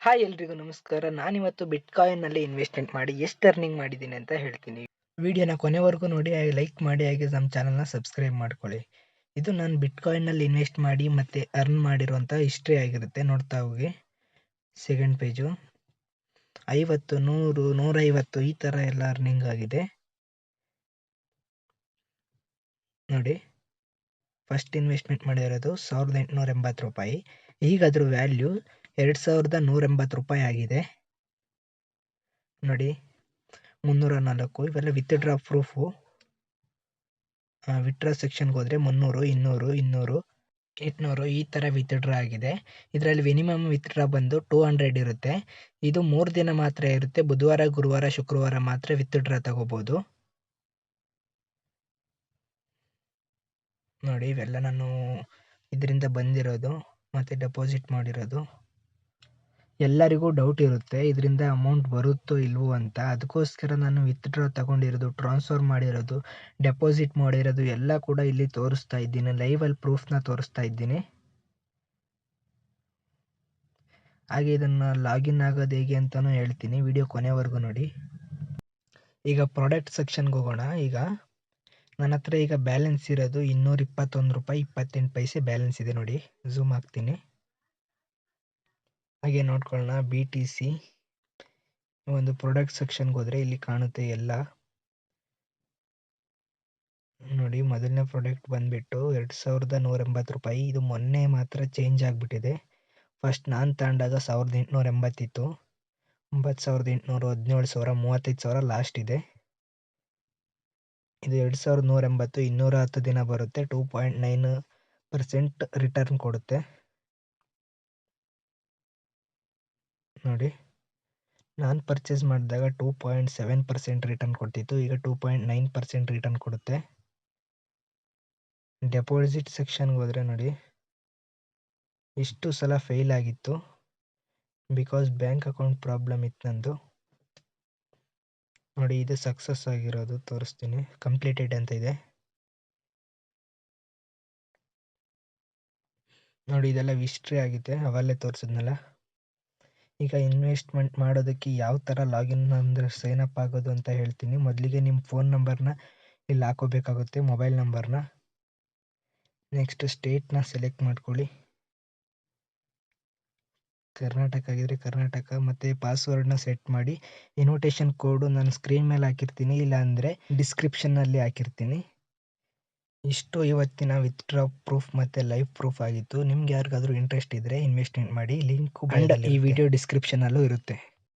Hi ಎಲ್ರಿಗೂ ನಮಸ್ಕಾರ. ನಾನಿವತ್ತು ಬಿಟ್ಕಾಯಿನ್ನಲ್ಲಿ ಇನ್ವೆಸ್ಟ್ಮೆಂಟ್ ಮಾಡಿ ಎಷ್ಟು ಅರ್ನಿಂಗ್ ಮಾಡಿದ್ದೀನಿ ಅಂತ ಹೇಳ್ತೀನಿ. ವಿಡಿಯೋನ ಕೊನೆವರೆಗೂ ನೋಡಿ, ಲೈಕ್ ಮಾಡಿ, ಹಾಗೆ ನಮ್ಮ ಚಾನಲ್ನ ಸಬ್ಸ್ಕ್ರೈಬ್ ಮಾಡ್ಕೊಳ್ಳಿ. ಇದು ನಾನು ಬಿಟ್ಕಾಯಿನ್ನಲ್ಲಿ ಇನ್ವೆಸ್ಟ್ ಮಾಡಿ ಮತ್ತು ಅರ್ನ್ ಮಾಡಿರುವಂಥ ಹಿಸ್ಟ್ರಿ ಆಗಿರುತ್ತೆ. ನೋಡ್ತಾ ಹೋಗಿ. ಸೆಕೆಂಡ್ ಪೇಜು 50, 100, 150 ಈ ಥರ ಎಲ್ಲ ಅರ್ನಿಂಗ್ ಆಗಿದೆ ನೋಡಿ. ಫಸ್ಟ್ ಇನ್ವೆಸ್ಟ್ಮೆಂಟ್ ಮಾಡಿರೋದು 1880 ರೂಪಾಯಿ. ಈಗ ಅದ್ರ ವ್ಯಾಲ್ಯೂ 2180 ರೂಪಾಯಿ ಆಗಿದೆ ನೋಡಿ. 304 ಇವೆಲ್ಲ ವಿತ್ಡ್ರಾ ಪ್ರೂಫು. ವಿತ್ಡ್ರಾ ಸೆಕ್ಷನ್ಗೆ ಹೋದರೆ 300, 200, 200, 800 ಈ ಥರ ವಿತ್ಡ್ರಾ ಆಗಿದೆ. ಇದರಲ್ಲಿ ಮಿನಿಮಮ್ ವಿತ್ಡ್ರಾ ಬಂದು 200 ಇರುತ್ತೆ. ಇದು 3 ದಿನ ಮಾತ್ರ ಇರುತ್ತೆ. ಬುಧವಾರ, ಗುರುವಾರ, ಶುಕ್ರವಾರ ಮಾತ್ರ ವಿತ್ಡ್ರಾ ತಗೋಬೋದು ನೋಡಿ. ಇವೆಲ್ಲ ನಾನು ಇದರಿಂದ ಬಂದಿರೋದು ಮತ್ತು ಡೆಪಾಸಿಟ್ ಮಾಡಿರೋದು. ಎಲ್ಲರಿಗೂ ಡೌಟ್ ಇರುತ್ತೆ ಇದರಿಂದ ಅಮೌಂಟ್ ಬರುತ್ತೋ ಇಲ್ವೋ ಅಂತ. ಅದಕ್ಕೋಸ್ಕರ ನಾನು ವಿತ್ಡ್ರಾ ತಗೊಂಡಿರೋದು, ಟ್ರಾನ್ಸ್ಫರ್ ಮಾಡಿರೋದು, ಡೆಪಾಸಿಟ್ ಮಾಡಿರೋದು ಎಲ್ಲ ಕೂಡ ಇಲ್ಲಿ ತೋರಿಸ್ತಾ ಇದ್ದೀನಿ. ಲೈವಲ್ಲಿ ಪ್ರೂಫ್ನ ತೋರಿಸ್ತಾ ಇದ್ದೀನಿ. ಹಾಗೆ ಇದನ್ನು ಲಾಗಿನ್ ಆಗೋದು ಹೇಗೆ ಅಂತಲೂ ಹೇಳ್ತೀನಿ. ವಿಡಿಯೋ ಕೊನೆವರೆಗೂ ನೋಡಿ. ಈಗ ಪ್ರಾಡಕ್ಟ್ ಸೆಕ್ಷನ್ಗೆ ಹೋಗೋಣ. ಈಗ ನನ್ನ ಹತ್ರ ಈಗ ಬ್ಯಾಲೆನ್ಸ್ ಇರೋದು 221 ರೂಪಾಯಿ 28 ಪೈಸೆ ಬ್ಯಾಲೆನ್ಸ್ ಇದೆ ನೋಡಿ. ಝೂಮ್ ಹಾಕ್ತೀನಿ. ಹಾಗೆ ನೋಡ್ಕೊಳ್ಳೋಣ. BTC ಒಂದು ಪ್ರಾಡಕ್ಟ್ ಸೆಕ್ಷನ್ಗೆ ಹೋದರೆ ಇಲ್ಲಿ ಕಾಣುತ್ತೆ ಎಲ್ಲ ನೋಡಿ. ಮೊದಲನೇ ಪ್ರಾಡಕ್ಟ್ ಬಂದುಬಿಟ್ಟು 2180 ರೂಪಾಯಿ. ಇದು ಮೊನ್ನೆ ಮಾತ್ರ ಚೇಂಜ್ ಆಗಿಬಿಟ್ಟಿದೆ. ಫಸ್ಟ್ ನಾನು ತಗೊಂಡಾಗ 1880 ಇತ್ತು. 9800, 17000, 35000 ಲಾಸ್ಟ್ ಇದೆ. ಇದು 2180, 210 ದಿನ ಬರುತ್ತೆ. 2.9% ರಿಟರ್ನ್ ಕೊಡುತ್ತೆ ನೋಡಿ. ನಾನು ಪರ್ಚೇಸ್ ಮಾಡಿದಾಗ 2.7% ರಿಟರ್ನ್ ಕೊಡ್ತಿತ್ತು. ಈಗ 2.9% ರಿಟರ್ನ್ ಕೊಡುತ್ತೆ. ಡೆಪಾಸಿಟ್ ಸೆಕ್ಷನ್ಗೆ ಹೋದರೆ ನೋಡಿ, ಇಷ್ಟು ಸಲ ಫೇಲ್ ಆಗಿತ್ತು. ಬಿಕಾಸ್ ಬ್ಯಾಂಕ್ ಅಕೌಂಟ್ ಪ್ರಾಬ್ಲಮ್ ಇತ್ತು ನಂದು ನೋಡಿ. ಇದು ಸಕ್ಸಸ್ ಆಗಿರೋದು ತೋರಿಸ್ತೀನಿ. ಕಂಪ್ಲೀಟೆಡ್ ಅಂತ ಇದೆ ನೋಡಿ. ಇದೆಲ್ಲ ಹಿಸ್ಟ್ರಿ ಆಗಿದೆ, ಅವಲ್ಲೇ ತೋರಿಸಿದ್ನಲ್ಲ. ಈಗ ಇನ್ವೆಸ್ಟ್ಮೆಂಟ್ ಮಾಡೋದಕ್ಕೆ ಯಾವ ಥರ ಲಾಗಿನ್ ಅಂದರೆ ಸೈನ್ ಅಪ್ ಆಗೋದು ಅಂತ ಹೇಳ್ತೀನಿ. ಮೊದಲಿಗೆ ನಿಮ್ಮ ಫೋನ್ ನಂಬರ್ನ ಇಲ್ಲಿ ಹಾಕೋಬೇಕಾಗುತ್ತೆ, ಮೊಬೈಲ್ ನಂಬರ್ನ. ನೆಕ್ಸ್ಟ್ ಸ್ಟೇಟ್ನ ಸೆಲೆಕ್ಟ್ ಮಾಡ್ಕೊಳ್ಳಿ. ಕರ್ನಾಟಕ ಆಗಿದ್ರೆ ಕರ್ನಾಟಕ, ಮತ್ತು ಪಾಸ್ವರ್ಡ್ನ ಸೆಟ್ ಮಾಡಿ. ಇನ್ವಿಟೇಷನ್ ಕೋಡು ನಾನು ಸ್ಕ್ರೀನ್ ಮೇಲೆ ಹಾಕಿರ್ತೀನಿ, ಇಲ್ಲಾಂದರೆ ಡಿಸ್ಕ್ರಿಪ್ಷನ್ನಲ್ಲಿ ಹಾಕಿರ್ತೀನಿ. ಇಷ್ಟು ಇವತ್ತಿನ ವಿತ್ಡ್ರಾ ಪ್ರೂಫ್ ಮತ್ತು ಲೈವ್ ಪ್ರೂಫ್ ಆಗಿತ್ತು. ನಿಮ್ಗೆ ಯಾರಿಗಾದ್ರೂ ಇಂಟ್ರೆಸ್ಟ್ ಇದ್ದರೆ ಇನ್ವೆಸ್ಟ್ಮೆಂಟ್ ಮಾಡಿ. ಲಿಂಕ್ ಈ ವಿಡಿಯೋ ಡಿಸ್ಕ್ರಿಪ್ಷನಲ್ಲೂ ಇರುತ್ತೆ.